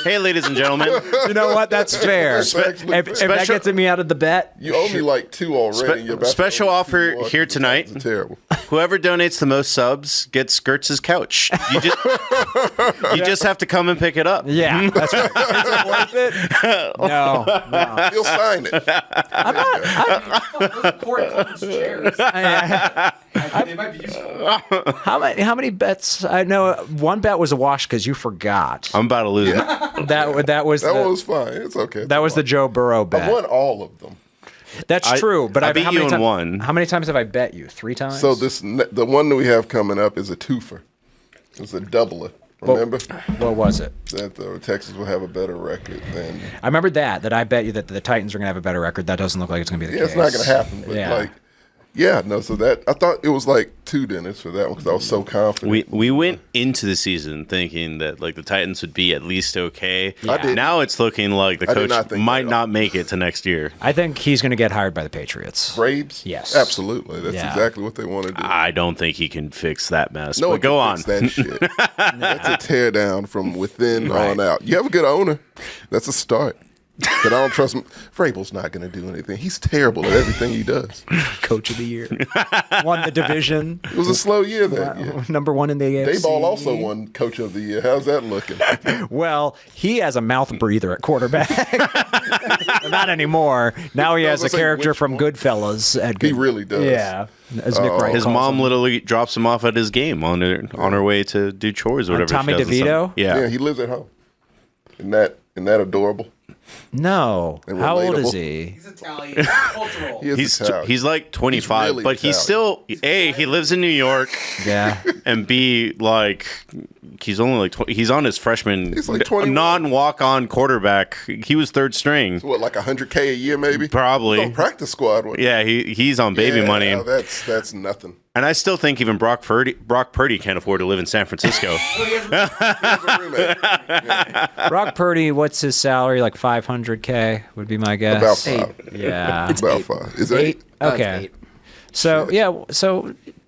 Hey, ladies and gentlemen. You know what? That's fair. If that gets me out of the bet. You owe me like 2 already. Special offer here tonight. Terrible. Whoever donates the most subs gets Gertz's couch. You just have to come and pick it up. Yeah, that's right. Is it worth it? No. He'll sign it. I'm not. Corey Coleman's chairs. They might be useful. How many bets? I know one bet was a wash because you forgot. I'm about to lose it. That was fine. It's okay. That was the Joe Burrow bet. I won all of them. That's true, but I beat you in one. How many times have I bet you? 3 times. So the one that we have coming up is a twofer. It's a doubler. Remember? What was it? That Texas will have a better record than. I remember that I bet you that the Titans are going to have a better record. That doesn't look like it's going to be the case. It's not going to happen. But so that I thought it was like 2 dinners for that one because I was so confident. We went into the season thinking that like the Titans would be at least okay. Yeah. I did. Now it's looking like the coach might not make it to next year. I think he's going to get hired by the Patriots. Braves? Yes. Absolutely. That's exactly what they want to do. I don't think he can fix that mess. No, but go on. That shit. That's a tear down from within on out. You have a good owner. That's a start. But I don't trust him. Vrabel's not going to do anything. He's terrible at everything he does. Coach of the year. Won the division. It was a slow year that year. Number 1 in the AFC. Dayball also won Coach of the Year. How's that looking? Well, he has a mouth breather at quarterback. Not anymore. Now he has a character from Goodfellas. He really does. Yeah. As Nick Wright his mom literally drops him off at his game on her way to do chores or whatever. Tommy DeVito? Yeah, he lives at home. Isn't that adorable? No. How old is he? He's Italian. Cultural. He's like 25, really but he's still A, he lives in New York. Yeah. And B, like he's only like he's on his freshman non-walk-on quarterback. He was 3rd string. So what, like $100K a year maybe? Probably. He's on practice squad. Yeah, he's on baby money. That's nothing. And I still think even Brock Purdy can't afford to live in San Francisco. He has a roommate. Yeah. Brock Purdy, what's his salary? Like $500K would be my guess. About 5. Yeah. It's about 5. Is it 8? Okay. So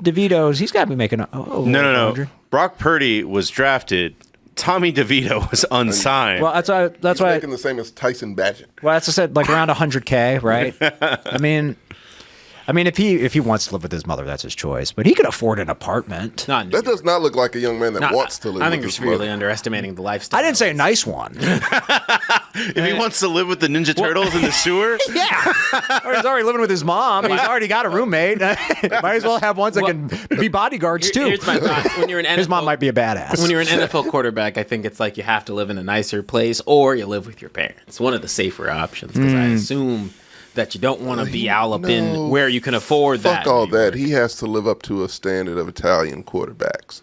DeVito's, he's got to be making No. 100. Brock Purdy was drafted. Tommy DeVito was unsigned. Well, that's why making the same as Tyson Bagent. Well, that's what I said, like around $100K, right? I mean, if he wants to live with his mother, that's his choice. But he could afford an apartment. That does not look like a young man that wants to live with his mother. I think you're severely underestimating the lifestyle. I didn't say a nice one. If he wants to live with the Ninja Turtles in the sewer? Yeah. Or he's already living with his mom. He's already got a roommate. Might as well have ones that can be bodyguards, too. Here's my thought. When you're an NFL, his mom might be a badass. When you're an NFL quarterback, I think it's like you have to live in a nicer place or you live with your parents. One of the safer options because I assume that you don't want to be all up in where you can afford that. Fuck all that. He has to live up to a standard of Italian quarterbacks.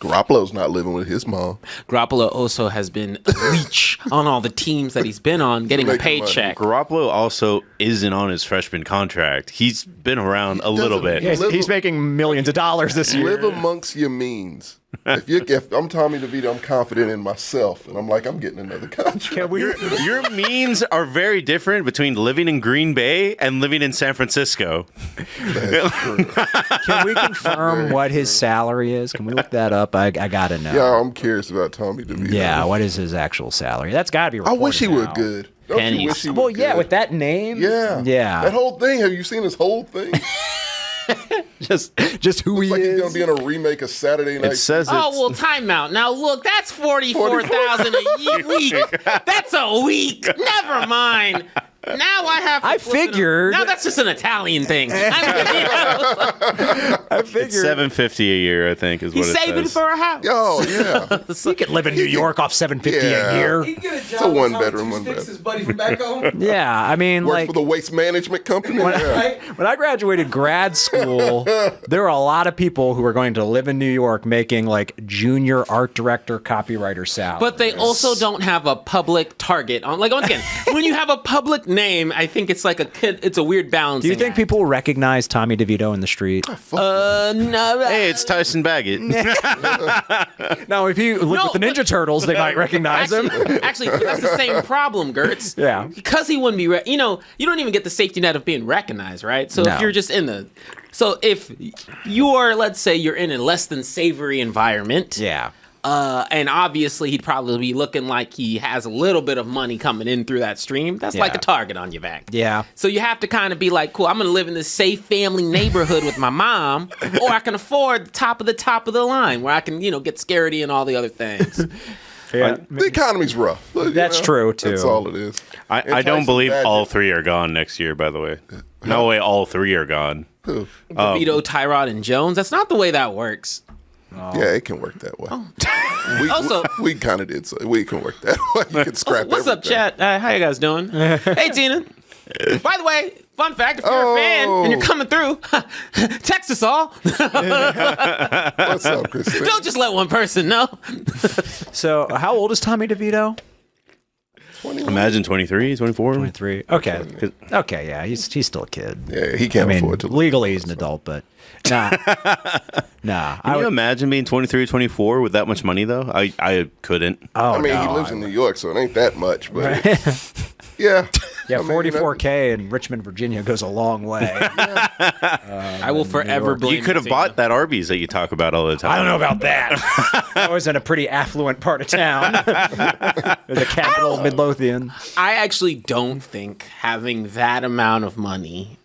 Garoppolo's not living with his mom. Garoppolo also has been a leech on all the teams that he's been on, getting a paycheck. Garoppolo also isn't on his freshman contract. He's been around a little bit. Yeah, he's making millions of dollars this year. Live amongst your means. If I'm Tommy DeVito, I'm confident in myself, and I'm like, I'm getting another contract. Your means are very different between living in Green Bay and living in San Francisco. That's true. Can we confirm what his salary is? Can we look that up? I gotta know. Yeah, I'm curious about Tommy DeVito. Yeah, what is his actual salary? That's gotta be I reported wish he now. were good. Don't Pennies. you wish he Well, were yeah, good? with that name. Yeah. That whole thing. Have you seen his whole thing? just who he Like he's is. gonna be in a remake of Saturday Night. It says Oh, well, time out. Now, look, that's $44,000 a week. That's a week. Never mind. Now I have to I figured. Now that's just an Italian thing. I figured. It's $750 a year, I think, is what He's it saving says. for a house. Oh yeah. You could live in New York off $750 a year. He can get a It's a job one with bedroom, Tommy one Two Sticks, bed. his buddy from back home. Yeah, I mean, Works like for the waste management company. Yeah. when I graduated grad school, there were a lot of people who were going to live in New York making like junior art director, copywriter salary. But they also don't have a public target on. Like once again, when you have a public name, I think it's like it's a weird balance. Do you think people recognize Tommy DeVito in the street? No. Hey, it's Tyson Baggett. No, if you lived with the Ninja Turtles, they might recognize him. Actually, that's the same problem, Gertz. Yeah. Because he wouldn't be, you don't even get the safety net of being recognized, right? So No. if you're just so if you are, let's say you're in a less than savory environment. Yeah. And obviously, he'd probably be looking like he has a little bit of money coming in through that stream. That's like a target on your back. Yeah. So you have to kind of be like, cool, I'm going to live in this safe family neighborhood with my mom, or I can afford the top of the line where I can, get Scaredy and all the other things. Yeah. The economy's rough. That's true, too. That's all it is. I don't believe all three are gone next year, by the way. No way all three are gone. Who? DeVito, Tyrod, and Jones. That's not the way that works. Yeah, it can work that way. Also, we kind of did, so we can work that way. You can scrap what's up, everything. chat? How you guys doing? Hey, Tina. By the way, fun fact, if you're a fan and you're coming through, text us all. What's up, Christine? Don't just let one person know. So, how old is Tommy DeVito? 21. Imagine 23, 24. 23. Okay. Okay, yeah, he's still a kid. Yeah, he can't afford to. Legally, he's an adult, but nah. Can you imagine being 23 or 24 with that much money, though? I couldn't. Oh, I mean, no. he lives in New York, so it ain't that much, but yeah. Yeah, I mean, 44K in Richmond, Virginia goes a long way. I will forever blame You could have Tina. bought that Arby's that you talk about all the time. I don't know about that. I was in a pretty affluent part of town. The capital of Midlothian. I actually don't think having that amount of money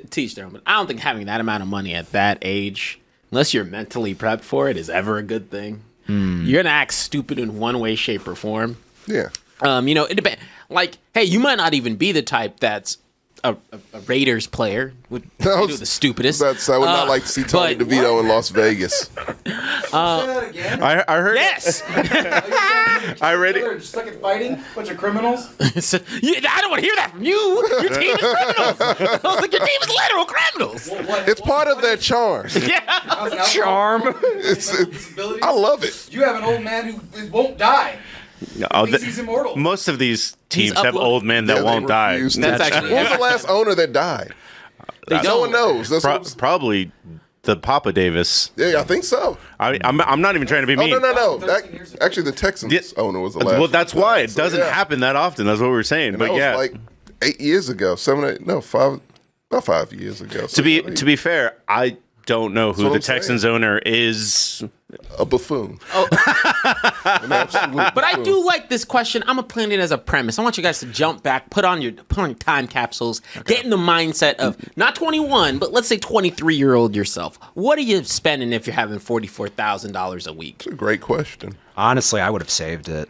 teach their own, but I don't think having that amount of money at that age, unless you're mentally prepped for it, is ever a good thing. You're gonna act stupid in one way, shape, or form. Yeah. It depends. Like, hey, you might not even be the type that's a Raiders player. Would do the stupidest. I would not like to see Tony but- DeVito in Las Vegas. Say that again? I heard. Yes. I read it. They're just like fighting, bunch of criminals. I don't want to hear that from you. Your team is criminals. I was like, your team is literal criminals. It's part of their charm. Yeah. Charm. I love it. You have an old man who won't die. Oh, Thinks he's immortal. most of these teams He's have old men that Yeah, they won't die. refuse to. That's actually- When was the last owner that died? No don't. one knows. That's what was- Probably the Papa Davis. yeah, I think so. I'm not even trying to be Oh, mean. no. 13 years ago. Actually, the Texans Yeah. owner was the last. Well, that's one. why it So, doesn't yeah. happen that often. That's what we were saying. And But that yeah, was like 8 years ago. 5, about 5 years ago. So to be fair, I don't know who what the I'm saying. Texans owner is. a buffoon. An absolute But I buffoon. do like this question. I'm gonna plan it as a premise. I want you guys to jump back, put on your time capsules, get in the mindset of not 21, but let's say 23-year-old yourself. What are you spending if you're having $44,000 a week? It's a great question. Honestly, I would have saved it.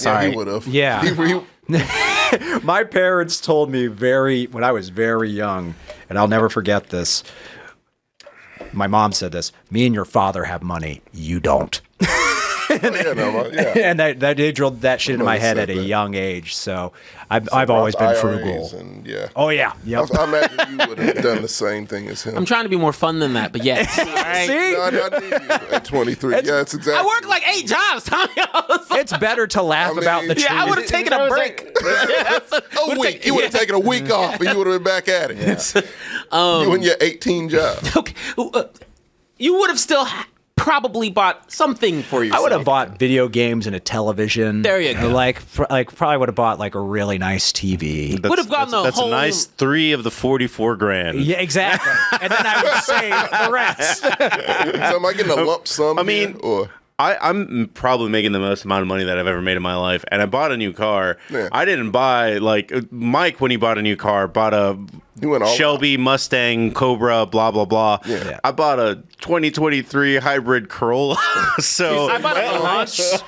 Yeah, he would have. Yeah. He- My parents told me when I was very young, and I'll never forget this. My mom said this: "Me and your father have money, you don't." yeah. And they drilled that shit into my mother head said at a that. young age. So I've always been IRAs frugal. And, yeah. Oh yeah, yep. I imagine you would have done the same thing as him. I'm trying to be more fun than that, but yes. All right. See, No, I need you at 23. Yeah, it's exactly. I work like 8 jobs, Tommy. I was like, it's better to laugh I mean, about the truth. yeah, I would have taken a break. A week. You would have taken a week off and you would have been back at it. You and your 18 jobs. Okay. You would have still probably bought something for yourself. I would have bought video games and a television. There you go. Probably would have bought like a really nice TV. Would have gotten that's the whole. a nice 3 of the 44 grand. Yeah, exactly. And then I would save the rest. So am I getting a lump sum? I mean, here, or I'm probably making the most amount of money that I've ever made in my life, and I bought a new car. Yeah. I didn't buy like Mike when he bought a new car bought a You went all Shelby Mustang Cobra blah blah blah. Yeah. I bought a 2023 hybrid Corolla. So I bought an Elantra.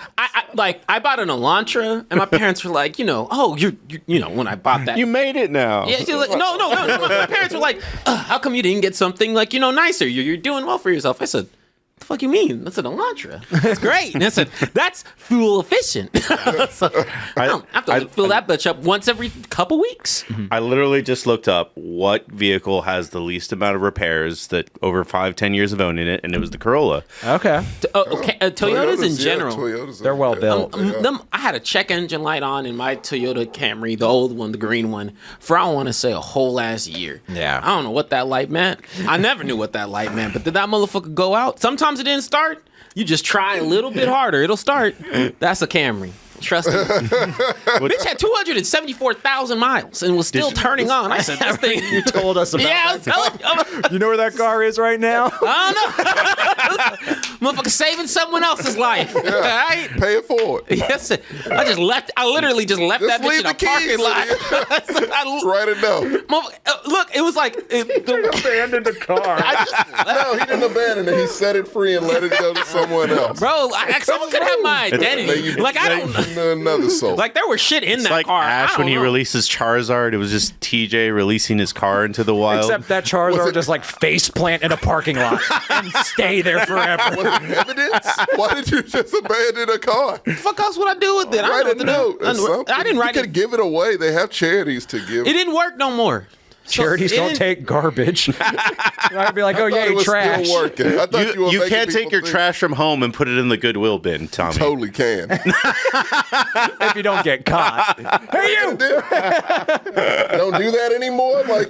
I bought an Elantra, and my parents were like, oh, you when I bought that. you made it now. Yeah, she was like, no. My parents were like, how come you didn't get something like nicer? You're doing well for yourself. I said, the fuck you mean? That's an Elantra. That's great. And I said, that's fuel efficient. So, I don't have to fill that bitch up once every couple weeks. I literally just looked up what vehicle has the least amount of repairs that over 5-10 years of owning it, and it was the Corolla. Okay. Toyotas in general. Toyotas They're well built. I had a check engine light on in my Toyota Camry, the old one, the green one, for I want to say a whole ass year. Yeah. I don't know what that light meant. I never knew what that light meant, but did that motherfucker go out? Sometimes it didn't start. You just try a little bit harder, it'll start. That's a Camry. Trust me. Bitch had 274,000 miles and was still turning on. I said, this thing. You told us about Yeah, I was telling you. You know where that car is right now? I don't know. Motherfucker saving someone else's life. All right? Pay it forward. Yes, sir. I literally just left Just that bitch leave in the a parking keys lot. Write it down. Look, it was like Abandoned the car. No, he didn't abandon it. He set it free and let it go to someone else. bro, someone could have my Maybe identity. Like I don't another soul. like there was shit in It's that like car. Ash when he releases Charizard. It was just TJ releasing his car into the wild. Except that Charizard just like face plant in a parking lot and stay there forever. What, evidence? Why did you just abandon a car? What the fuck else would I do with it? I Write don't a know what note. to Or do. something. I didn't write You it. could give it away. They have charities to give. It didn't work no more. So Charities it don't didn't- take garbage. You're not gonna be like, oh I thought it yay, was trash. still working. I thought you were You making can't take people your think- trash from home and put it in the Goodwill bin, Tommy. Totally can. If you don't get caught. Hey you! Don't do that anymore. Like,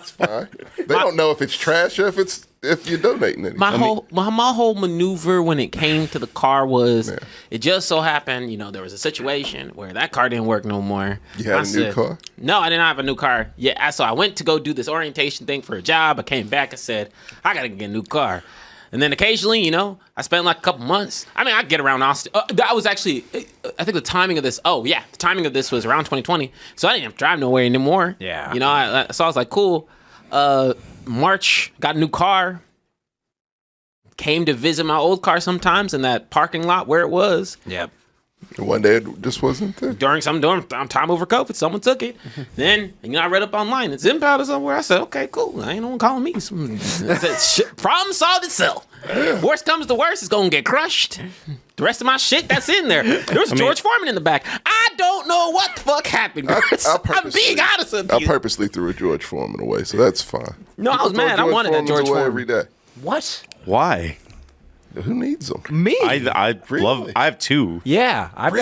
it's fine. They don't know if it's trash or if you're donating it. My whole maneuver when it came to the car was it just so happened, there was a situation where that car didn't work no more. You had I a new said- car? No, I didn't have a new car. Yeah, so I went to go do this orientation thing for a job. I came back and said, I gotta get a new car. And then occasionally, I spent like a couple months. I mean, I get around Austin. That was actually, I think the timing of this. Oh yeah, the timing of this was around 2020. So I didn't have to drive nowhere anymore. Yeah. So I was like, cool. March, got a new car. Came to visit my old car sometimes in that parking lot where it was. Yep. One day it just wasn't there. During time over COVID, someone took it. Then, I read up online. It's impounded somewhere. I said, okay, cool. I ain't no one calling me. I said, problem solved itself. Worst comes to worst, it's going to get crushed. The rest of my shit, that's in there. There was George Foreman in the back. I don't know what the fuck happened. I'm being honest with I you. purposely threw a George Foreman away, so that's fine. No, I was People throw mad. I wanted that George away Foreman. every day. What? Why? Who needs them? Me? I love. I have two. Yeah. I've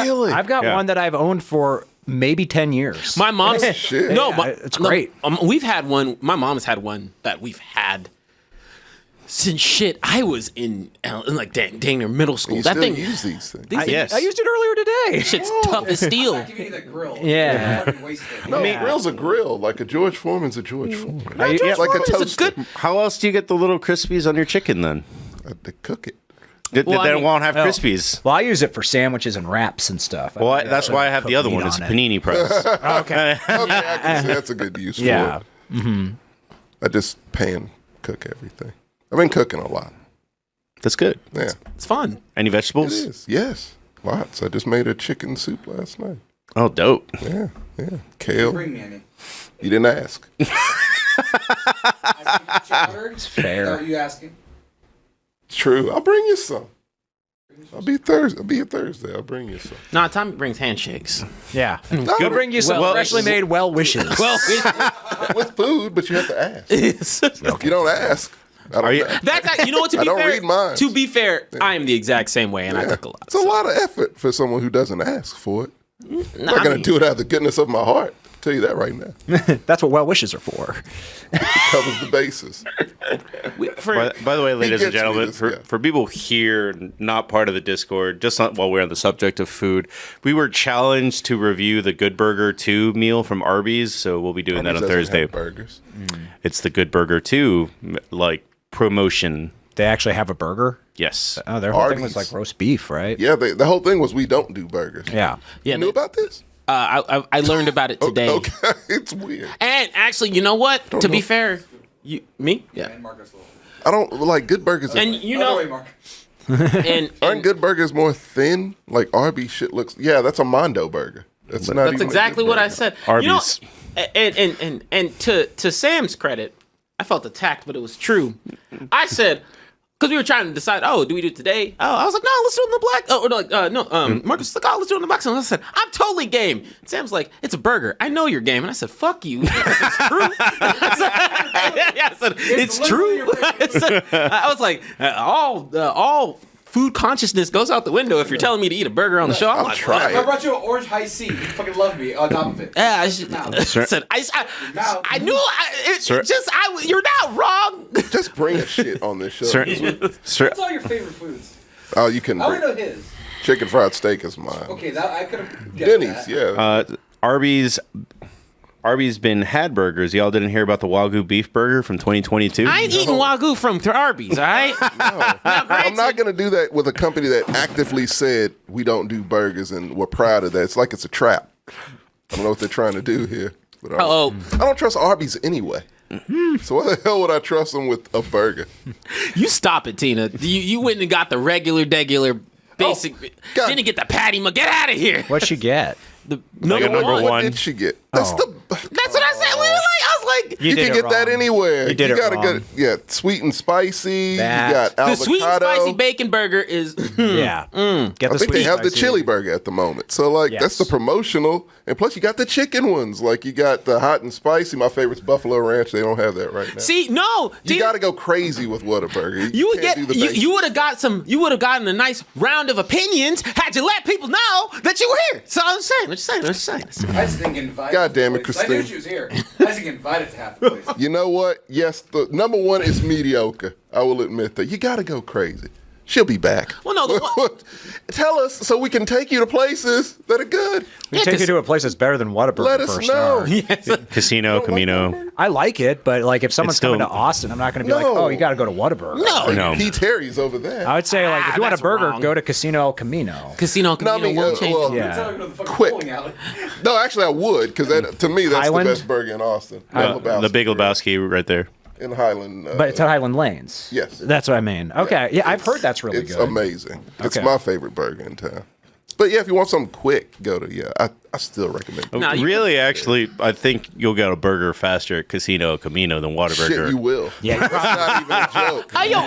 got Yeah. one that I've owned for maybe 10 years. My mom's Shit. no, Yeah, it's great. We've had one. My mom's had one that we've had since shit. I was in like dang near middle school. You that still thing, use these things. these Yes. I used it earlier today. shit's tough as steel. Give me the grill. Yeah. Fucking wasted. No, grill's a grill. Like a George Foreman's a George Foreman. George It's like a Foreman's a toaster. good- How else do you get the little crispies on your chicken then? They cook it. They Well, I mean- won't have Oh. crispies. Well, I use it for sandwiches and wraps and stuff. Well, that's why I have the other one. It's panini press. Okay. Okay, I can see that's a good use Yeah. for it. I just pan cook everything. I've been cooking a lot. That's good. Yeah, It's fun. Any it vegetables? is. Yes, lots. I just made a chicken soup last night. Oh, dope. Yeah. Kale. Bring me any. You didn't ask. It's fair. Are you asking? True. I'll bring you some. I'll be here Thursday. I'll bring you some. Nah, Tommy brings handshakes. Yeah. I'll bring you some Well freshly made well wishes. Well, With food, but you have to ask. it's, If you don't ask, I don't know. that's you know what? To I be don't fair, read minds. to be fair, I am the exact same way, and I cook a lot. It's a lot of effort for someone who doesn't ask for it. I'm not going to do it out of the goodness of my heart. I'll tell you that right now. That's what well wishes are for. Covers the bases. By the way, ladies and gets me, gentlemen, this guy. for people here not part of the Discord, just not, while we're on the subject of food, we were challenged to review the Good Burger 2 meal from Arby's, so we'll be doing that on Doesn't Thursday. have burgers. It's the Good Burger 2 promotion. They actually have a burger. Yes. Oh, their whole thing was Arby's. like roast beef, right? Yeah, the whole thing was we don't do burgers. Yeah. Yeah, You knew about this? I learned about it today. Okay, it's weird. And actually, you know what? To be know. fair, me, yeah, And Marcus Lowell. I don't like good burgers. and you Other know, way, Mark. and Aren't good burgers more thin? Like Arby's shit looks. Yeah, that's a Mondo burger. That's not. that's even a exactly good what I burger. said. Arby's. You know, and to Sam's credit, I felt attacked, but it was true. I said, because we were trying to decide, do we do it today? Oh, I was like, no, let's do it in the black. Oh, no, Marcus was like, let's do it in the box. And I said, I'm totally game. Sam's like, it's a burger. I know you're game. And I said, fuck you. It's true. I said, it's true. I was like, all food consciousness goes out the window if you're telling me to eat a burger on the show. I'm like, try If I it. brought you an orange high C, you fucking love me on top of it. yeah, Now. I knew you're not wrong. Just bring a shit on this show. Sir, What's all your favorite foods? Oh, you can I want bring. to know his. Chicken fried steak is mine. Okay, that I could have. Denny's, yeah. Arby's been had burgers. Y'all didn't hear about the Wagyu beef burger from 2022? I ain't eating Wagyu from Arby's, all right? I'm not going to do that with a company that actively said we don't do burgers and we're proud of that. It's like it's a trap. I don't know what they're trying to do here. But I don't trust Arby's anyway. So why the hell would I trust them with a burger? You stop it, Tina. You went and got the regular, basic. God. Didn't get the patty. Get out of here. What'd she get? The Like a number one. What one. did she get? That's the. That's what I said. We were like, I was like, You did can it get that wrong. anywhere. You did it gotta wrong. get sweet and spicy. That. You got the avocado. sweet and spicy bacon burger is. Yeah. Get I the think they sweet have the spicy. chili burger at the moment. So like that's the Yes. promotional, and plus you got the chicken ones. Like you got the hot and spicy. My favorite's Buffalo Ranch. They don't have that right now. See, no, you Tina, got to go crazy with Whataburger. You would can't get do the basics. you would have got some. You would have gotten a nice round of opinions had you let people know that you were here. So I'm just saying. I just think invited. God damn it, to the place. I knew Christine. she was here. I just think invited to half the place. You know what? Yes, the number one is mediocre. I will admit that. You got to go crazy. She'll be back. Well, no, the one- Tell us so we can take you to places that are good. We Yeah, take you 'cause- to a place that's better than Whataburger Let us for a know. star. Yes. Casino, Camino. I like it, but like if someone's still- coming to Austin, I'm not going to be like, No. oh, you got to go to Whataburger. No, No. Pete Terry's over there. I would say like if you want a that's burger, wrong. go to Casino El Camino. Casino, No, I mean, won't change. well, Yeah. Tell her to go to the fucking Quit. bowling alley. No, actually, I would because to me that's Highland? the best burger in Austin. The Big Lebowski right there. in Highland. But it's at Highland Lanes. Yes. That's what I mean. Okay. Yeah, I've heard that's really it's good. amazing. It's Okay. my favorite burger in town. But yeah, if you want something quick, go to I still recommend it. Nah, you Really, actually, I think you'll get a burger faster at Casino Camino than Whataburger. Shit, you will. Yeah, you That's not even a joke. Hey, yo,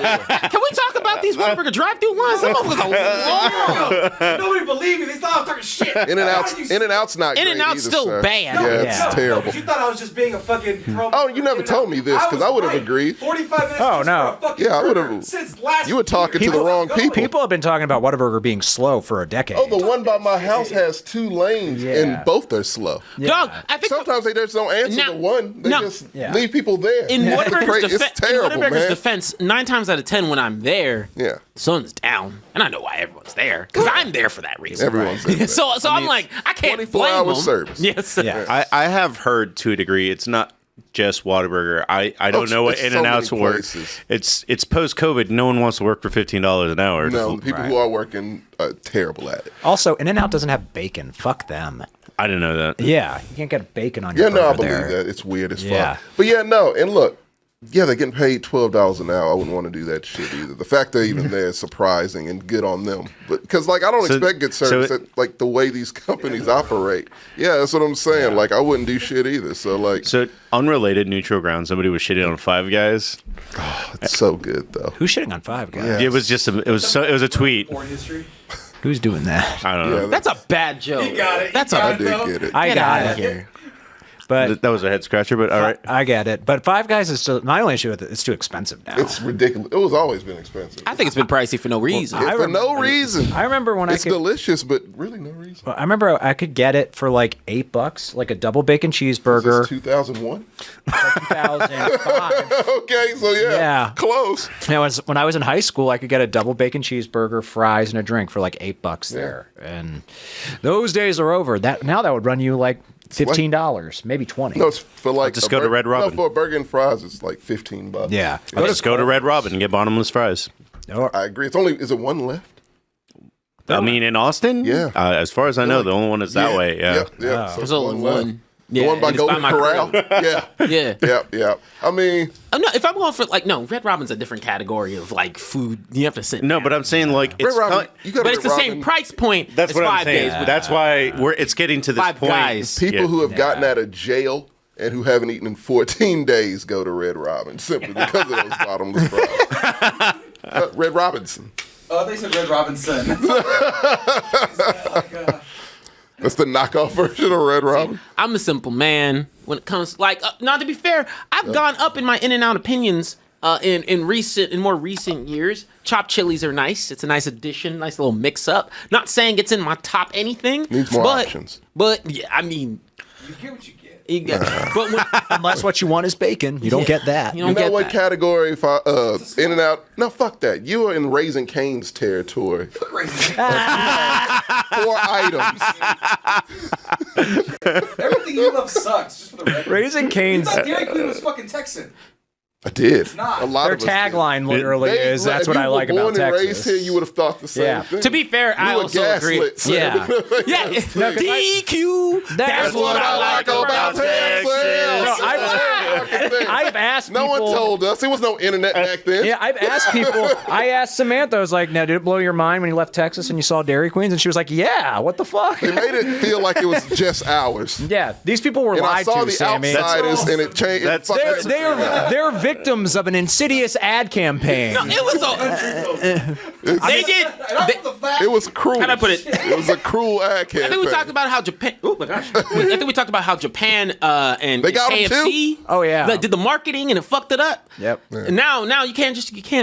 can we talk about these Whataburger drive-through lines? Some of them are long. Nobody believed me. They thought I was talking shit. In-N-Out's not great In-N-Out's either, still sir. bad. Yeah, Yeah. it's terrible. You thought I was just being a fucking promo. Oh, you never told me this, 'cause I would have agreed. 45 minutes. Oh, just no. for a fucking Yeah, I would burger have. Since last You were talking to year. the wrong Go. people. People have been talking about Whataburger being slow for a decade. Oh, the one by my house has 2 lanes, Yeah. and both are slow. Dog, I think Sometimes they just don't answer Now- the one. They now- just Yeah. leave people there. in It's Whataburger's terrible, man. defense, 9 times out of 10 when I'm there, Yeah. sun's down, and I know why everyone's there because I'm there for that reason. Everyone's there. So I'm like, I can't 24-hour blame them. service. Yes. Yeah. I have heard to a degree it's not just Whataburger. I don't know what it's so In-N-Out's many work. places. It's post COVID. No one wants to work for $15 an hour. No, the people who are working are terrible at it. Also, In-N-Out doesn't have bacon. Fuck them. I didn't know that. Yeah, you can't get bacon on Yeah, your burger no, I believe there. that. It's weird as Yeah. fuck. But yeah, no, and look, yeah, they're getting paid $12 an hour. I wouldn't want to do that shit either. The fact they're even there is surprising and good on them. But because like I don't So- expect good service so at like the way these companies operate. Yeah, that's what I'm saying. Like I wouldn't do shit either. So like So unrelated, neutral ground. Somebody was shitting on Five Guys. it's so good though. Who's shitting on Five Guys? Yeah. It was just it was a tweet. Porn history. Who's doing that? I don't know. Yeah, That's a bad joke. You got it. That's You a I got did get it. I get got out it. of here. But That was a head scratcher, but all right. I get it. But Five Guys is still my only issue with it. It's too expensive now. It's ridiculous. It was always been expensive. I think it's been pricey for no reason. It's for no reason. I remember when It's I could. delicious, but really no reason. I remember I could get it for like $8, like a double bacon This cheeseburger. is 2001. 2005. Okay, so Yeah. close. When I was in high school, I could get a double bacon cheeseburger, fries, and a drink for like $8 there. And those days are over. That would run you like $15, maybe $20. No, it's for like just a go to Red Robin. No, for a burger and fries, it's like $15. Yeah. Just go to Red Robin and get bottomless fries. I agree. It's only is it one left? I mean, in Austin, Yeah. As far as I know, the only one is that way. Yeah. Yeah. So There's it's only left. one. The Yeah, one by and it's by Golden my Corral. crib. Yeah. Yeah. Yeah. I mean, Oh, no, if I'm going for Red Robin's a different category of like food. You have to sit. No, down. but I'm saying like it's Red Robin, you go to But it's the Red same Robin, price point. that's as what I'm 5 saying. days. That's why it's getting to this Five point. Guys. People Yeah. who have gotten out of jail and who haven't eaten in 14 days go to Red Robin simply because of those bottomless fries. Red Robinson. Oh, they said Red Robinson. That's the knockoff version of Red Robin. I'm a simple man when it comes now to be fair, I've gone up in my In-N-Out opinions in more recent years. Chopped chilies are nice. It's a nice addition, nice little mix up. Not saying it's in my top anything. Needs more but, options. But yeah, I mean, You get what you get. But when, Unless what you want is bacon, you don't get that. you You don't know get what that. category? If I In-N-Out. No, fuck that. You are in Raising Cane's territory. Crazy. 4 items. Everything you love sucks. Just for the record. Raising You Cane's, thought Dairy Queen was fucking Texan. I did. not. A lot their of us did. tagline literally is, that's what I like If you were about born and Texas. raised here, you would have thought the same Yeah. thing. To be fair, I We were also agree. gaslit, so Yeah, everybody yeah. else DQ. That's what I like about Texas. No, I've asked No people. one told us. There was no internet back then. Yeah, I've asked people. I asked Samantha, I was like, now, did it blow your mind when you left Texas and you saw Dairy Queens? And she was like, yeah, what the fuck? They made it feel like it was just ours. Yeah, these people were And I lied saw to, the Sammy. outsiders, and it changed. That's- They're victims of an insidious ad campaign. It was a. They did. It was cruel. How'd I put it? It was a cruel ad campaign. I think we talked about how Japan. Oh my gosh! I think we talked about how Japan and They got 'em KFC. Oh, yeah. did the marketing and it fucked it up. Yep. And now you can't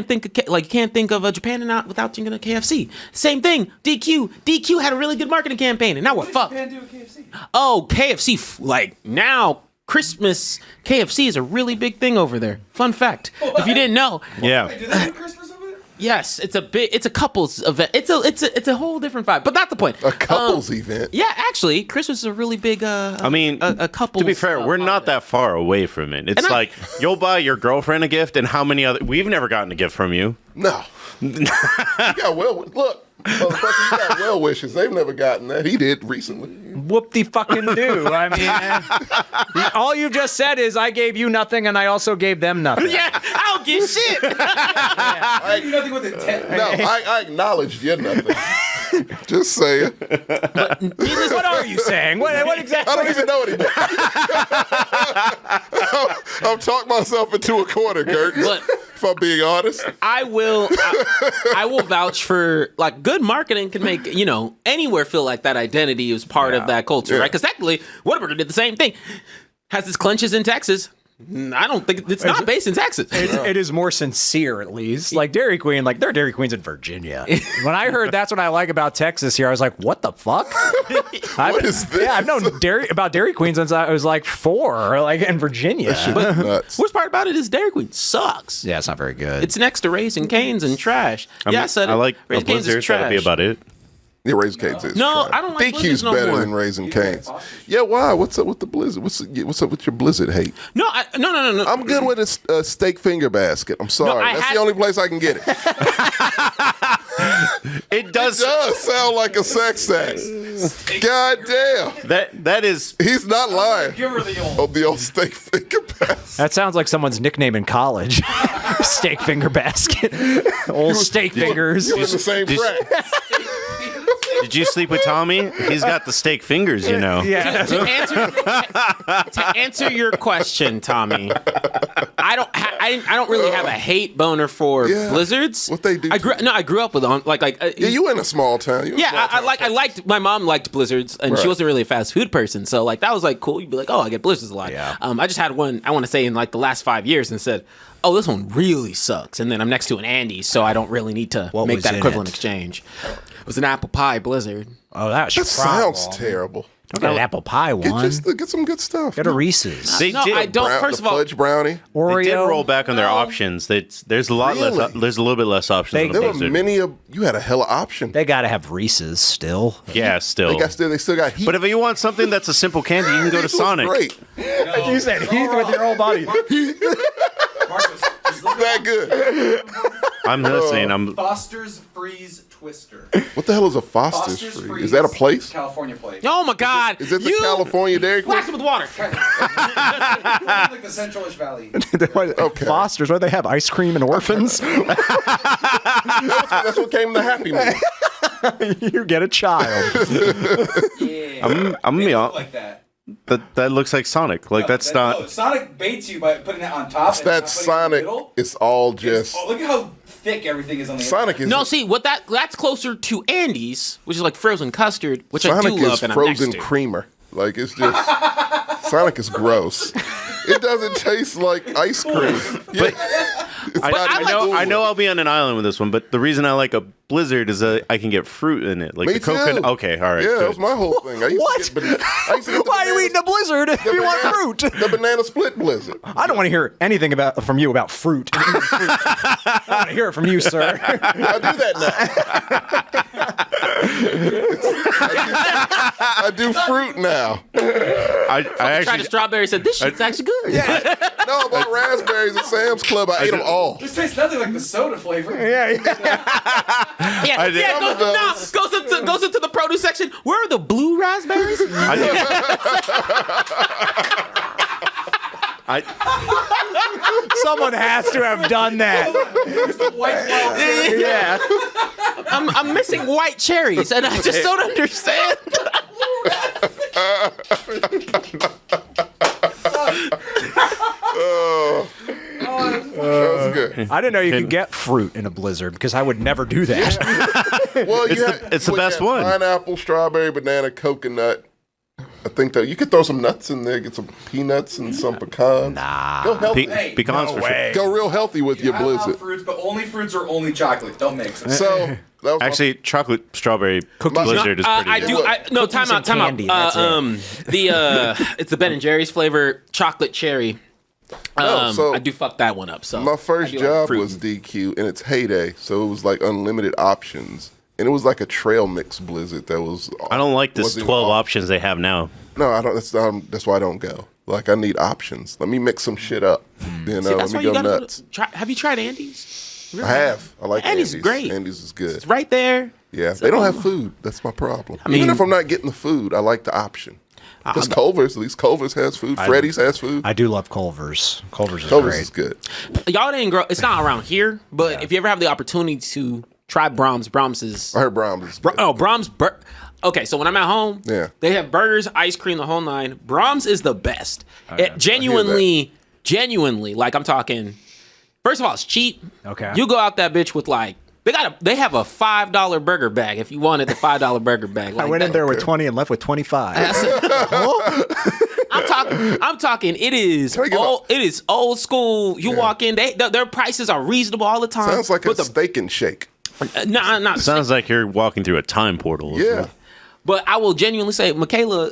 think of Japan and not without thinking of KFC. Same thing. DQ had a really good marketing campaign, and now we're fucked. Japan do with KFC. Oh, KFC! Like now, Christmas KFC is a really big thing over there. Fun fact, if you didn't know. Yeah. Wait, do they do Christmas over there? Yes, it's a couples event. It's a whole different vibe, but not the point. A couples event. Yeah, actually, Christmas is a really big. I mean, a couple. to be fair, we're not that far away from it. It's And like you'll buy your girlfriend a gift, and how many other? We've never gotten a gift from you. No. You got look, motherfucker, you got well wishes. They've never gotten that. He did recently. Whoop the fucking do. I mean, all you just said is I gave you nothing and I also gave them nothing. Yeah, I don't give shit. I do nothing with intent. No, I acknowledged you nothing. Just saying. What are you saying? What exactly? I don't even know anymore. I'm talking myself into a corner, Gert. But- If I'm being honest. I will vouch for like good marketing can make anywhere feel like that identity is part of that culture, Yeah. right? Because technically, Whataburger did the same thing. Has its clenches in Texas. I don't think it's not based in Texas. It is more sincere, at least. Like Dairy Queen, like there are Dairy Queens in Virginia. When I heard that's what I like about Texas here, I was like, what the fuck? What is this? Yeah, I've known Dairy Queen since I was like 4, like in Virginia. Nuts. Worst part about it is Dairy Queen sucks. Yeah, it's not very good. It's next to Raising Cane's and trash. I mean, I said it. I like a Raising Cane's is Blizzard. That'll be trash. about it. Yeah, Raising Cane's is No, trash. I don't like DQ's Blizzards no better more. than Raising Cane's. Yeah, why? What's up with the Blizzard? What's up with your Blizzard hate? No. I'm good with a steak finger basket. I'm sorry. I That's had- the only place I can get it. It does. It does sound like a sex act. God damn. That is. He's not lying. Give her the old. Oh, the old steak finger basket. That sounds like someone's nickname in college. Steak finger basket. Old steak fingers. You in the same Did- track. Did you sleep with Tommy? He's got the steak fingers, you know. Yeah. To answer your question, Tommy, I don't really have a hate boner for Yeah. Blizzards. What they do I to grew up with them. Yeah, you in a small town. You in a small town. I liked my mom liked Blizzards, and she Right. wasn't really a fast food person, so like that was like cool. You'd be like, oh, I get Blizzards a lot. Yeah. I just had one. I want to say in like the last 5 years, and said, oh, this one really sucks. And then I'm next to an Andy's, so I don't really need to What make was that in equivalent it? exchange. It was an apple pie Blizzard. Oh, that's That sounds terrible. Don't get an apple pie one. Get some good stuff. Get a Reese's. They No, did. I don't. Brown- First the of all, fudge brownie. Oreo. They did roll back on their options. There's a lot less. Really? There's a little bit less options. They- on There the were Blizzard. many of you had a hella option. They got to have Reese's still. Yeah, still. They still got heat. But if you want something that's a simple candy, you can go to Heat was Sonic. Great. You said Heath with your whole body. Marcus, just look That good. I'm listening. I'm. Foster's Freeze Twister. What the hell is a Foster's Foster's Free? Is that a place? California place. oh my God, Is it the California Dairy Queen? Blast it with water. Like the Centralish Valley. Okay. Foster's, where they have ice cream and orphans. That's what came to Happy Meal. You get a child. Yeah. I'm They gonna look be like that. that looks like Sonic. Like that's No, not. Sonic baits you by putting it on top. and That not putting it in the Sonic, middle. it's all just Oh, look at how thick everything is on the Sonic is No, see what that's closer to Andy's, which is like frozen custard, which I Sonic do love is and I'm frozen next to. creamer. Like it's just Sonic is gross. It doesn't taste like ice cream. Yeah. It's not I even know. cool. I know. I'll be on an island with this one, but the reason I like a Blizzard is I can get fruit in it, like Me the coconut. too. Okay, all right. Yeah, good. that was my whole thing. I used What? To get I used to get the Why are you banana- eating a blizzard if you want fruit? The banana split Blizzard. I don't want to hear anything from you about fruit. I want to hear it from you, sir. I do that now. I do fruit now. I Tried actually the strawberry. Said this shit's actually good. No, I bought raspberries at Sam's Club. I ate them all. This tastes nothing like the soda flavor. Yeah. Yeah, did. yeah. Some of those. Goes into the produce section. Where are the blue raspberries? Someone has to have done that. It's the white flour. Yeah. I'm missing white cherries, and I just don't understand. That was good. I didn't know you could get fruit in a blizzard because I would never do that. Well, it's the best one. Pineapple, strawberry, banana, coconut. I think that you could throw some nuts in there, get some peanuts and some pecans. Go healthy. Hey, pecans for sure. Go real healthy with your I allow blizzard. fruits, but only fruits or only chocolate. Don't mix them. So that was Actually, chocolate strawberry blizzard is pretty I good. do. No, Cookies time out. and Time candy, out. that's It's the Ben and Jerry's flavor chocolate cherry. No, so- I do fuck that one up. So my first I do like job fruit. was DQ in its heyday, so it was like unlimited options, and it was like a trail mix blizzard that was. I don't like this wasn't 12 even- options they have now. No, I don't. That's why I don't go. Like I need options. Let me mix some shit up. You know, See, let that's why me you go gotta nuts. have you tried Andy's? I have. I like Andy's Andy's. great. Andy's is good. It's right there. Yeah, they don't have food. That's my problem. mean- Even if I'm not getting the food, I like the option. Because Culver's, at least Culver's has food. Freddy's has food. I do love Culver's. Culver's is Culver's great. is good. Y'all didn't grow. It's not around here, but if you ever have the opportunity to try Brahms is. I heard Brahms is good. Oh, Brahms. Okay, so when I'm at home, Yeah. they have burgers, ice cream, the whole nine. Brahms is the best. It genuinely, like I'm talking. First of all, it's cheap. Okay. You go out that bitch with like they have a $5 burger bag if you wanted the $5 burger bag. I Like went in that. there with 20 and left with 25. I'm talking. It is Can I get old. It is old school. You walk in, their prices are reasonable all the time. Sounds like a but steak and shake. not Sounds like you're walking through a time portal. Yeah. But I will genuinely say, Michaela,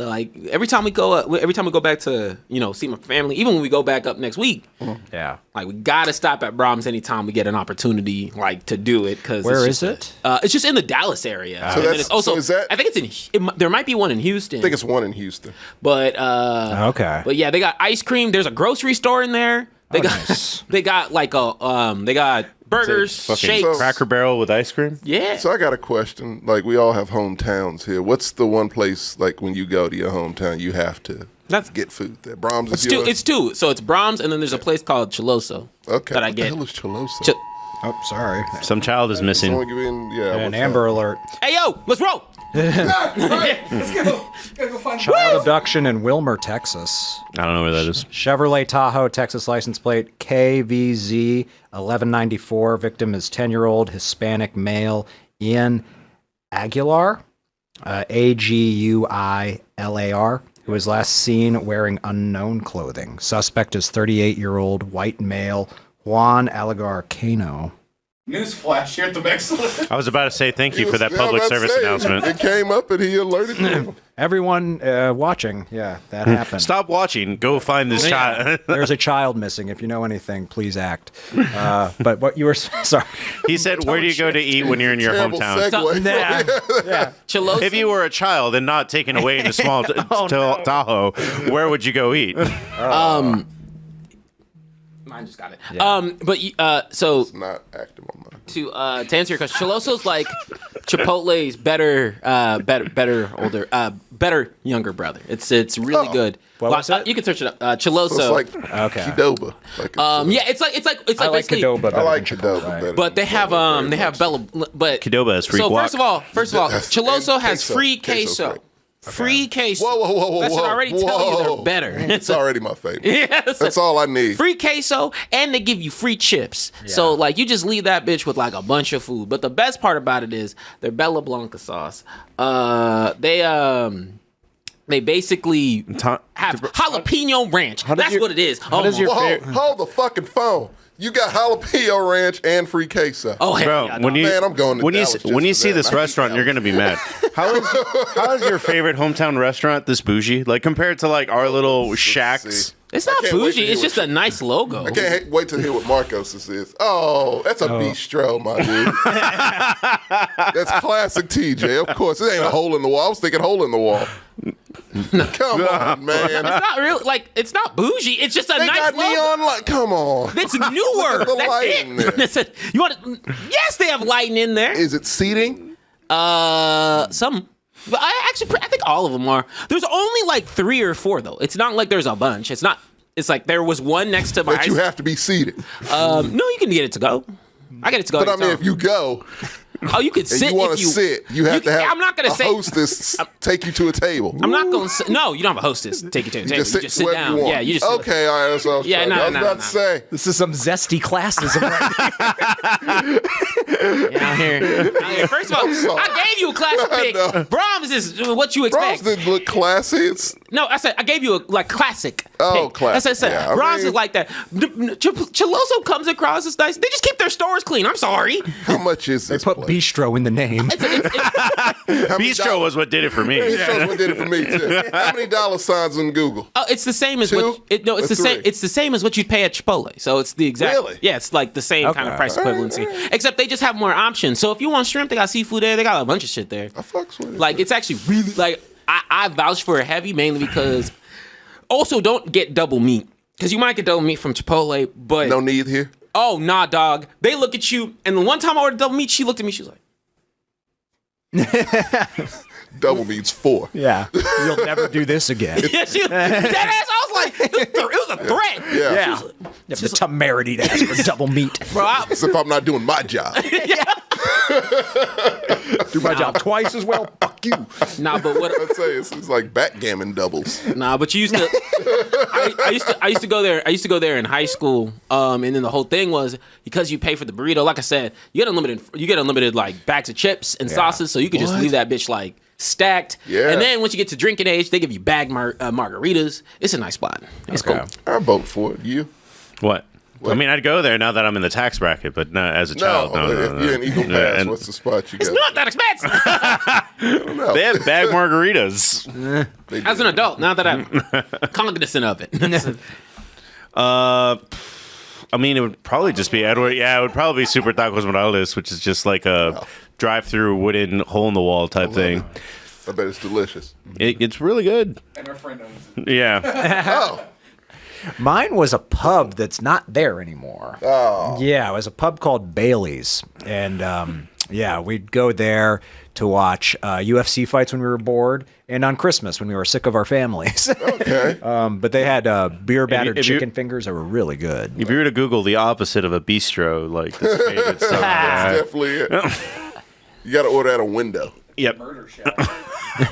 like every time we go back to see my family, even when we go back up next week, Yeah. like we gotta stop at Brahms anytime we get an opportunity, like to do it. Because Where is it? It's just in the Dallas area. And then that's- it's also, so is that- I think it's there might be one in Houston. I think it's one in Houston. But Okay. But yeah, they got ice cream. There's a grocery store in there. They got nice. they got like they got burgers, Fucking shakes. Cracker Barrel with ice cream. Yeah. So I got a question. Like we all have hometowns here. What's the one place like when you go to your hometown you have to get food there? Brahms is yours? It's two. So it's Brahms, and then there's a place called Chiloso. Okay. That I what get. the hell is Choloso? Ch- Oh, sorry. Some child is missing. Someone give in, yeah. An what's Amber up? Alert. Hey yo, let's roll. Right, let's go. Gotta go find Child abduction in Wilmer, Texas. I don't know where that is. Chevrolet Tahoe, Texas license plate KVZ 1194. Victim is 10-year-old Hispanic male Ian Aguilar, Aguilar, who was last seen wearing unknown clothing. Suspect is 38-year-old white male Juan Aligar Cano. Newsflash here at the Mexcellence. I was about to say thank you for that Yeah, public I'm service saying, announcement. It came up and he alerted me. Everyone watching, yeah, that happened. Stop watching. Go find this child. There's a child missing. If you know anything, please act. But what you were sorry. He said, "Where do you go to eat when you're in your Terrible hometown?" segue. Yeah. Chiloso. If you were a child and not taken away in a small Tahoe, where would you go eat? Mine just got it. So Not active on mine. to answer your question, Chiloso's like Chipotle's better younger brother. It's really good. What was it? You can search it up. Chiloso. So it's like Okay. Qdoba. Like yeah, it's like I like basically. Qdoba better I like than Qdoba Chipotle. better. But they have Bella, but Qdoba has free So guac. first of all, That's- Chiloso and has queso. free Queso's queso. great. Free queso. Whoa. That should already tell you whoa. they're better. It's already my favorite. Yeah, That's all I need. Free queso, and they give you free chips. So like you just leave that bitch with like a bunch of food. But the best part about it is their Bella Blanca sauce. They basically have jalapeno ranch. That's your- what it is. how does your- Whoa, hold the fucking phone. You got jalapeno ranch and free queso. Oh, hell Bro, yeah, when you Man, I'm going to when you Dallas when you just see for that. this I hate restaurant, you're Dallas. gonna be mad. How is your favorite hometown restaurant this bougie? Like compared to like our little shacks? see. It's I not can't wait to bougie. hear It's what just a nice logo. I can't wait to hear what Marcos is. Oh, that's a bistro, my dude. That's classic TJ. Of course, it ain't a hole in the wall. I was thinking hole in the wall. Come on, man. It's not real. Like it's not bougie. It's just a They nice got logo. neon light. Come on. It's newer. the That's lighting there. it. That's it. You want? Yes, they have lighting in there. Is it seating? Some. But I think all of them are. There's only like 3 or 4 though. It's not like there's a bunch. It's not. It's like there was one next to my. But you have to be seated. No, you can get it to go. I get it to go. But I mean, if you go oh, you could and sit. you want to if sit, you have to have I'm not gonna a say. hostess take you to a table. I'm not going to. No, you don't have a hostess. Take you to the table. Just You just sit wherever down. you want. Yeah, you just. Sit. Okay, all right. That's what I was, Yeah, trying. no, I was no, about no. to say. This is some zesty classism right here. Out here. First of all, sorry. I gave you a classic pick. know. Brahms is what you Brahms expect. didn't look classy. It's No, I said I gave you a classic. Oh, pick. classic. That's what I said. Yeah, I Brahms mean- is like that. Chiloso comes across as nice. They just keep their stores clean. I'm sorry. how much is this? Put place? bistro in the name. How many Bistro dollars- was what did it for me. Bistro's what did it for me too. How many dollar signs on Google? Oh, it's the same as 2 what. No, it's or the same. 3? It's the same as what you'd pay at Chipotle. So it's the exact. Really? Yeah, it's like the same kind of price equivalency. Except they just have more options. So if you want shrimp, they got seafood there. They got a bunch of shit there. I fucks with it. Like it's actually really like I vouch for it heavy mainly because also don't get double meat because you might get double meat from Chipotle, but no need here. oh nah, dog. They look at you, and the one time I ordered double meat, she looked at me. She was like, Double means 4. Yeah. You'll never do this again. yeah, she that ass. I was like, it was a threat. Yeah. Yeah. You have the temerity to ask for double meat. Bro, As if I'm not doing my job. Do my job twice as well. Fuck you. nah, but what? I'd say it's like backgammon doubles. Nah, but you used to. I used to go there. I used to go there in high school. And then the whole thing was because you pay for the burrito. Like I said, you get unlimited. You get unlimited like bags of chips and sauces, so you could just leave that bitch like stacked. Yeah. And then once you get to drinking age, they give you bag margaritas. It's a nice spot. It's cool. I vote for it. You? What? I mean, I'd go there now that I'm in the tax bracket, but not as a No. child. No, If you're in Eagle Yeah, Pass, and what's the spot you It's got? not that expensive. No. they have bag margaritas. They As do. an adult, now that I'm cognizant of it. I mean, it would probably just be Edward. Yeah, it would probably be Super Tacos Morales, which is just like a drive-through wooden hole-in-the-wall type thing. I bet it's delicious. It's really good. And our friend owns it. Yeah. Oh. Mine was a pub that's not there anymore. Oh. Yeah, it was a pub called Bailey's. And yeah, we'd go there to watch UFC fights when we were bored and on Christmas when we were sick of our families. Okay. But they had beer battered if you- chicken fingers that were really good. If you were to Google the opposite of a bistro, like this faded stuff. That's Yeah. definitely it. You got to order at a window. Yep. Murder shop.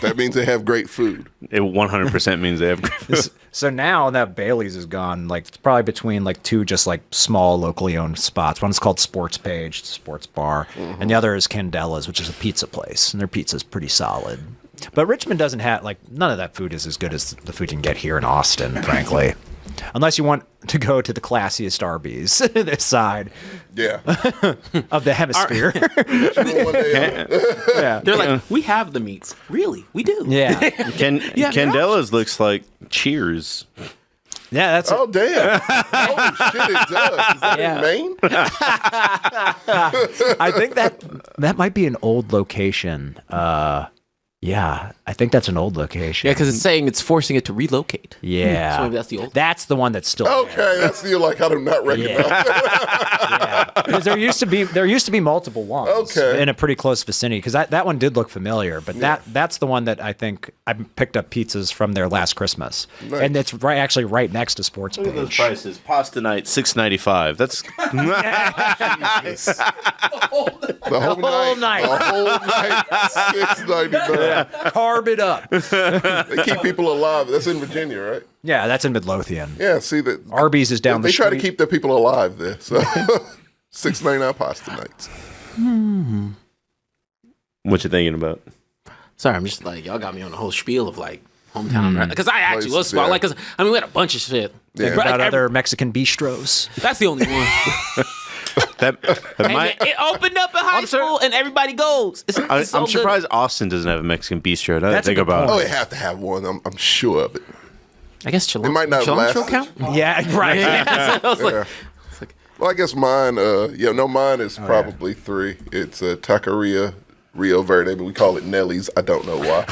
That means they have great food. It 100% means they have. So now that Bailey's is gone, like it's probably between like 2 just like small locally owned spots. One's called Sports Page, it's a sports bar, and the other is Candella's, which is a pizza place, and their pizza's pretty solid. But Richmond doesn't have like none of that food is as good as the food you can get here in Austin, frankly. Unless you want to go to the classiest Arby's this side Yeah. of the hemisphere. One day, yeah. They're like, we have the meats. Really? We do. Yeah. Candella's looks like Cheers. Yeah, that's oh, damn. Holy shit, it does. Is that Yeah. in Maine? I think that might be an old location. Yeah, I think that's an old location. Yeah, because it's saying it's forcing it to relocate. Yeah. So maybe that's the old. That's the one that's still Okay, that's the like I do not recognize. because there used to be multiple ones Okay. in a pretty close vicinity because that one did look familiar, but that's the one that I think I picked up pizzas from there last Christmas, Nice. and it's actually right next to Sports Look at those Page. prices. Pasta night, $6.95. That's The whole night. The whole night. $6.99. Carb it up. They keep people alive. That's in Virginia, right? Yeah, that's in Midlothian. Yeah. See that. Arby's is down the They street. try to keep their people alive there. So $6.99 pasta nights. what you thinking about. Sorry, I'm just like y'all got me on the whole spiel of like hometown, right? Because I actually was Places, smart. yeah. Like, 'cause, I mean, we had a bunch of shit. Yeah. But About I- other Mexican bistros. That's the only one. That And might. it opened up in high school, and everybody goes. It's so I'm good. surprised Austin doesn't have a Mexican bistro. Now that I That's a think good about Oh, it. they have to have one. I'm sure of it. I guess Cilantro, It might not cilantro last. count. Yeah, right. I was like, Yeah. Well, I guess mine. Mine is probably 3. It's Taqueria Rio Verde, but we call it Nelly's. I don't know why.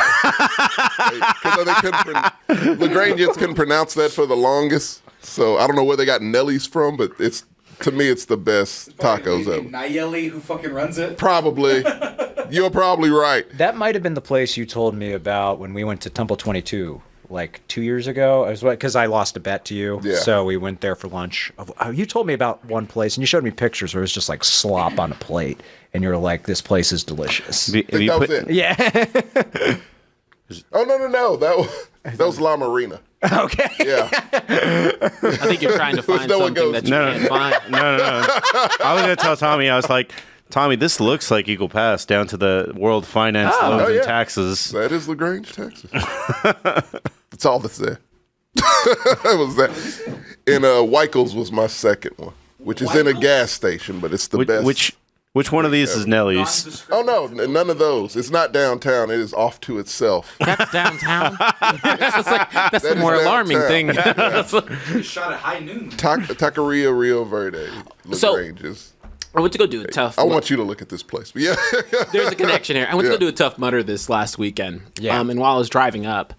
Because Lagrangians couldn't pronounce that for the longest, so I don't know where they got Nelly's from. But to me, it's the best tacos ever. Nayeli, who fucking runs it. Probably, you're probably right. That might have been the place you told me about when we went to Temple 22 like 2 years ago. Because I lost a bet to you. Yeah. So we went there for lunch. You told me about one place and you showed me pictures where it was just like slop on a plate. And you were like, this place is delicious. If you That was put- it. Yeah. Oh no, that was La Marina. Okay. Yeah, I think you're trying to find no one something goes- that you No, can't find. No. I was gonna tell Tommy. I was like, Tommy, this looks like Eagle Pass down to the World Finance loans Oh, yeah. and taxes. that is Lagrange, Texas. That's all that's there. That was that. And Weichels was my second one, which is in a gas station, but it's the best. Which one of these is Nelly's? Oh no, none of those. It's not downtown. It is off to itself. That's downtown. That's the That is more alarming thing. downtown. Just shot at high noon. Taqueria Rio Verde. So- Lagrange is. I went to go do a tough. I want you to look at this place. But yeah, There's a connection here. I went to Yeah. go do a Tough Mudder this last weekend. Yeah. And while I was driving up,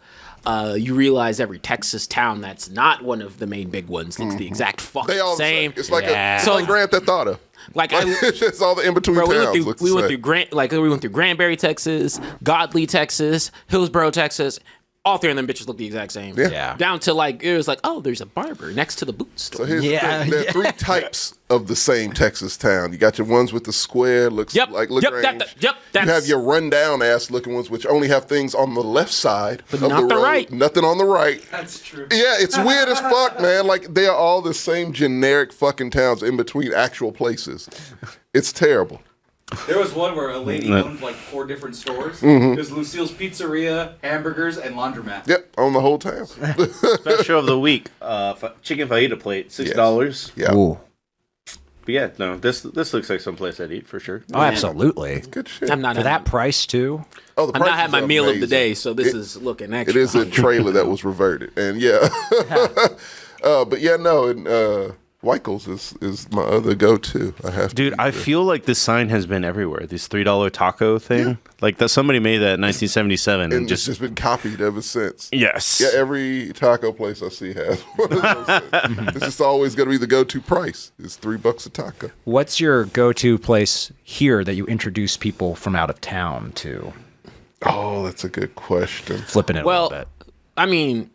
you realize every Texas town that's not one of the main big ones looks the exact fucking they all same. It's like Yeah. it's like Grand Theft Auto. Like, It's just all the in between Bro, towns. we went through Granbury, Texas, Godley, Texas, Hillsboro, Texas. All 3 of them bitches look the exact same. Yeah. Down to like it was like, oh, there's a barber next to the boot store. So here's Yeah, the thing. There are 3 types of the same Texas town. You got your ones with the square, looks Yep, like yep, Lagrange. yep, You that's- have your rundown ass looking ones, which only have things on the left side of not the road, right. nothing on the right. That's true. Yeah, it's weird as fuck, man. Like they are all the same generic fucking towns in between actual places. It's terrible. There was one where a lady owned like 4 different stores. Mm-hmm. There's Lucille's Pizzeria, hamburgers, and laundromat. Yep, on the whole town. Special of the week: chicken fajita plate, $6. Yeah, Ooh. But yeah, no, this looks like someplace I'd eat for sure. Oh, absolutely. good shit. I'm not For that price, too. Oh, the I'm not prices having my are meal of the amazing. day, so this It- is looking It extra. is a trailer that was reverted, and yeah. But yeah, no, and Weichels is my other go-to. I have Dude, to I eat there. feel like this sign has been everywhere. This $3 taco thing, like that somebody made that in 1977, and and it's just just been copied ever since. yes, Yeah, every taco place I see has one of those things. It's just always going to be the go-to price. It's $3 a taco. What's your go-to place here that you introduce people from out of town to? Oh, that's a good question. Flipping it a Well, little bit. I mean,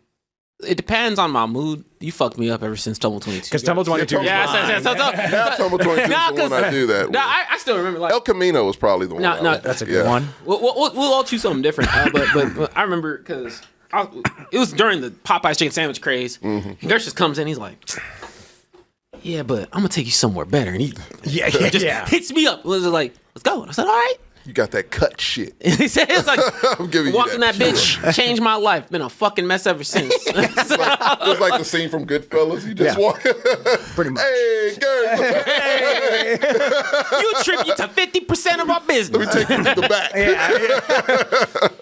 it depends on my mood. You fucked me up ever since Tumble 22. Because Temple 22 is Yeah, mine. Now Tumble 22 is the one I do that with. No, I still remember. Like, El Camino was probably the one. No, I no, would- That's a good yeah. one. we'll all choose something different. But I remember because it was during the Popeye's chicken sandwich craze. Mm-hmm. And Gersh just comes in. He's like, "Yeah, but I'm gonna take you somewhere better." And he Yeah, just yeah. hits me up. Was like, "Let's go." And I said, "All right." You got that cut shit. And he said, "It's like I'm giving you walking that bitch changed my life. Been a fucking mess ever since." It was like the scene from Goodfellas. You just Yeah. walk. Pretty much. Hey, girl. You attribute to 50% of our business. Let me take you to the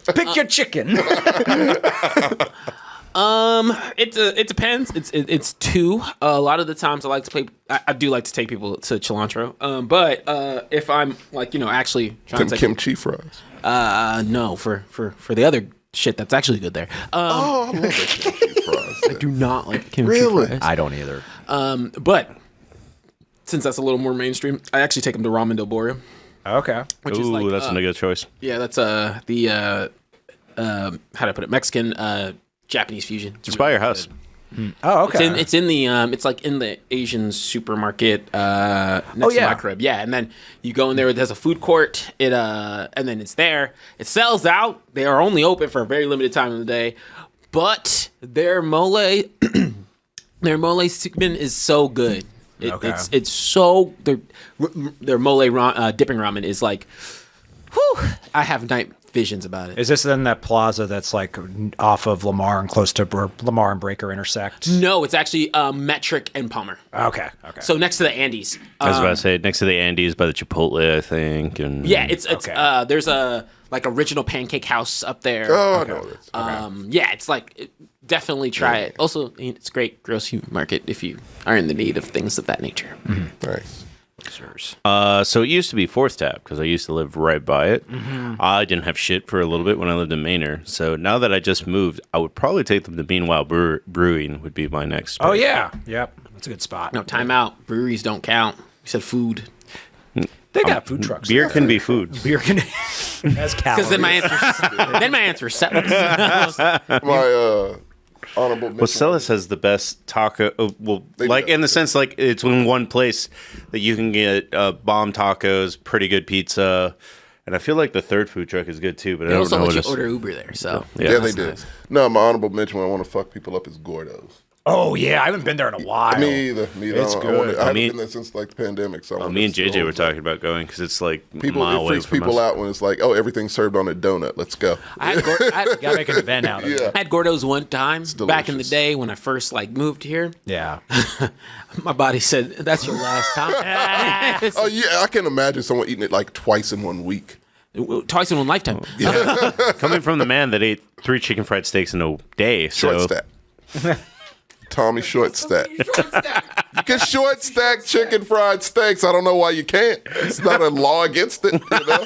back. Pick your chicken. It depends. It's 2. A lot of the times I like to play. I do like to take people to cilantro. But if I'm like actually trying Them to take kimchi fries. no for the other shit that's actually good there. Oh, I love that kimchi fries. I do not like kimchi Really? fries. I don't either. But since that's a little more mainstream, I actually take them to Ramen Del Borio, Okay. which is ooh, like that's a good choice. yeah, that's the how do I put it? Mexican Japanese fusion. Just by your house. Oh, okay. It's in the it's like in the Asian supermarket next to yeah. my crib. Yeah, and then you go in there. There's a food court. And then it's there. It sells out. They are only open for a very limited time of the day, but their mole sumen is so good. Okay. It's so their mole dipping ramen is like. Whew, I have visions about it. Is this then that plaza that's like off of Lamar and close to where Lamar and Breaker intersect? No, it's actually Metric and Palmer. Okay. So next to the Andes. I was about to say next to the Andes by the Chipotle, I think. And Yeah, it's Okay. there's a like original pancake house up there. Oh, I know this. Yeah, it's like definitely try it. Also, it's a great grocery market if you are in the need of things of that nature. Nice. So it used to be Fourth Tap because I used to live right by it. I didn't have shit for a little bit when I lived in Manor. So now that I just moved, I would probably take them to Meanwhile Brewing would be my next. Oh pick. yeah. Yep. That's a good spot. No, time out. Breweries don't count. You said food. They got food trucks. Beer can be food. Beer can has calories. Because then my answer is seven. My honorable mention. Mexcellence has the best taco. They Like do. in the sense, like it's in one place that you can get bomb tacos, pretty good pizza, and I feel like the third food truck is good too. But I They don't also know let what you it's. order Uber there. So Yeah, they that's do. nice. No, my honorable mention when I want to fuck people up is Gordo's. Oh yeah, I haven't been there in a while. Me either. It's good. I haven't Me- been there since like the pandemic. So I Me and JJ were talking about going because it's like People, a mile it away freaks from people us. out when it's like, oh, everything's served on a donut. Let's go. I had, Gotta make an event out of it. Yeah. I had Gordo's one time back in the delicious. day when I first like moved here. Yeah. My body said, "That's your last time." Oh yeah, I can imagine someone eating it like twice in 1 week. Twice in one lifetime. Coming from the man that ate 3 chicken fried steaks in a day, Short so stack. Tommy short stack. You can short stack chicken fried steaks. I don't know why you can't. It's not a law against it. You know?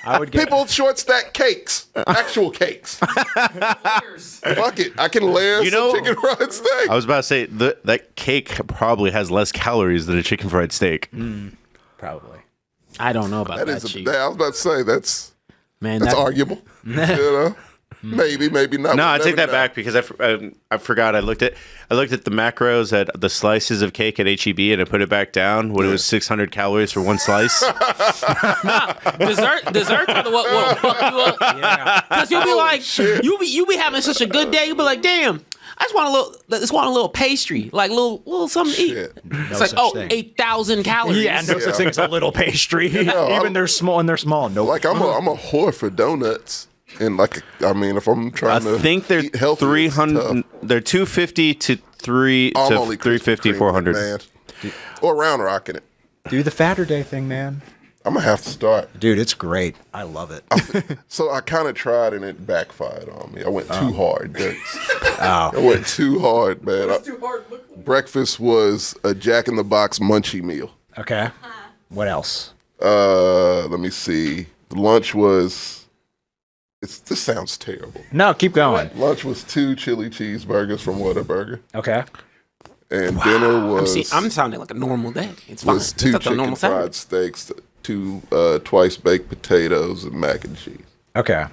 I would get People short stack cakes, actual cakes. Fuck it, I can layer You some know- chicken fried steak. I was about to say that cake probably has less calories than a chicken fried steak. probably. I don't know about That that. is. Chief. I was about to say that's Man, that's that, arguable. You know, maybe not. No, I We'll take never that know. back because I forgot. I looked at the macros at the slices of cake at HEB and I put it back down when it was 600 calories for one slice. desserts are the what will fuck you up. Yeah. Because you'll be like, shit. you be having such a good day. You'll be like, damn, I just want a little pastry, like little something to eat. Shit. It's like, such thing. 8,000 calories. Yeah, no such thing as a little pastry. Even they're small and they're small. No, Like I'm a whore for donuts, and like I mean, if I'm I trying to think they're eat healthy, it's 300. tough. They're 250 to 3 I'm to only Krispy 350, Kreme, 400. man. Or round rocking it. do the fatter day thing, man. I'm gonna have to start. Dude, it's great. I love it. So I kind of tried and it backfired on me. I went too hard. Oh. I went too hard, man. Too hard. Look. Breakfast was a Jack in the Box munchie meal. Okay. What else? Let me see. Lunch was. This sounds terrible. No, keep going. Lunch was 2 chili cheeseburgers from Whataburger, Okay. and dinner was I'm sounding like a normal day. It's fine. was It's 2 not a chicken normal fried Saturday. steaks, 2 twice baked potatoes, and mac and cheese. Okay.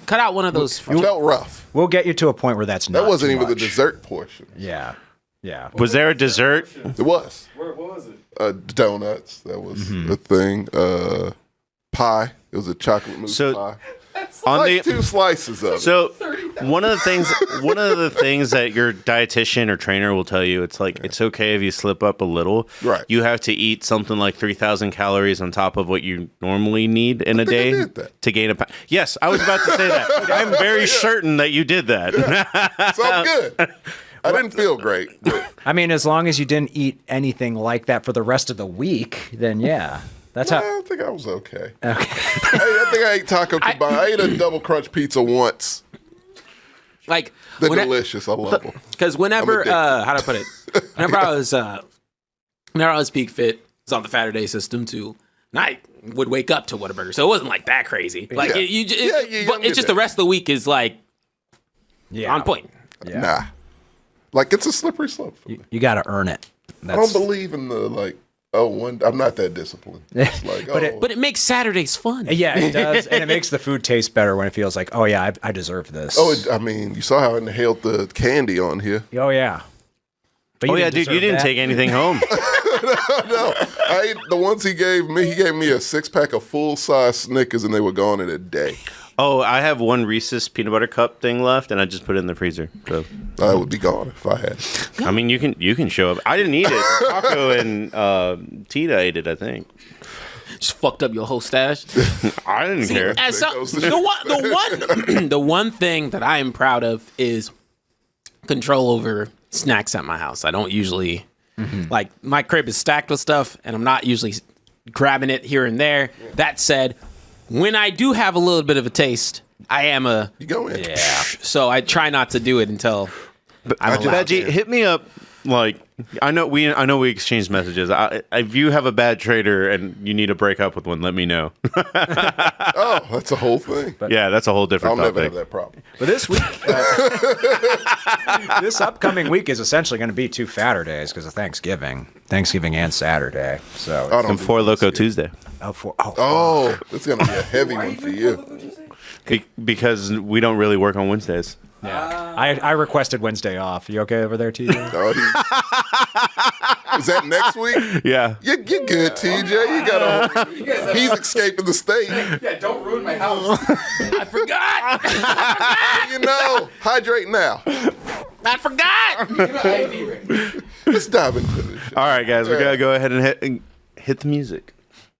Cut out one of those. It felt rough. We'll get you to a point where that's not That wasn't too even the much. dessert portion. Yeah. Yeah. Was there a dessert? It was. What was it? Donuts. That was the thing. Pie. It was a chocolate mousse So, pie. On Like the 2 slices of it. So one of the things that your dietitian or trainer will tell you, it's like it's okay if you slip up a little. Right. You have to eat something like 3,000 calories on top of what you normally need in a think I day did that. to gain a pound. Yes, I was about to say that. I'm very certain that you did that. So I'm good. I didn't feel great. But I mean, as long as you didn't eat anything like that for the rest of the week, then yeah. That's how. I think I was okay. Okay. I think I ate taco kebab. I ate a double crunch pizza once. Like, They're delicious. I love them. Because whenever, I'm how do I put it? Whenever I was peak fit, it's on the fatter day system too. And I would wake up to Whataburger, so it wasn't like that crazy. Like Yeah. but don't it's get just that. the rest of the week is like Yeah. on point. Yeah. Nah. Like, it's a slippery slope for me. You got to earn it. I don't believe in the, like, I'm not that disciplined. It's like, But it makes Saturdays fun. Yeah, it does, and it makes the food taste better when it feels like, oh yeah, I deserve this. I mean, you saw how I inhaled the candy on here. Oh yeah. But Oh you yeah, didn't dude, you deserve didn't that. take anything home. No, I ate the ones he gave me. He gave me a 6-pack of full-size Snickers, and they were gone in a day. Oh, I have one Reese's peanut butter cup thing left, and I just put it in the freezer. So, I would be gone if I had. I mean, you can show up. I didn't eat it. Taco and Tita ate it, I think. Just fucked up your whole stash. I didn't care. As There some, goes the- the one thing that I am proud of is control over snacks at my house. I don't usually like my crib is stacked with stuff, and I'm not usually grabbing it here and there. That said, when I do have a little bit of a taste, I am a You go in. so I try not to do it until I'm allowed Veggie, to. hit me up. Like, I know we exchanged messages. If you have a bad trader and you need to break up with one, let me know. Oh, that's a whole thing. Yeah, that's a whole I'll different never topic. have that problem. But this week, this upcoming week is essentially going to be 2 Saturdays because of Thanksgiving and Saturday. So I don't And do Four Loco Thanksgiving. Tuesday. Oh, it's gonna be a heavy one for you. Because we don't really work on Wednesdays. yeah. I requested Wednesday off. You okay over there, TJ? Oh, is that next week? Yeah. You're good, TJ. You got a. He's escaping the state. Yeah, don't ruin my house. I forgot. You know, hydrate now. I forgot. Let's dive into this. All right, guys, we got to go ahead and hit the music.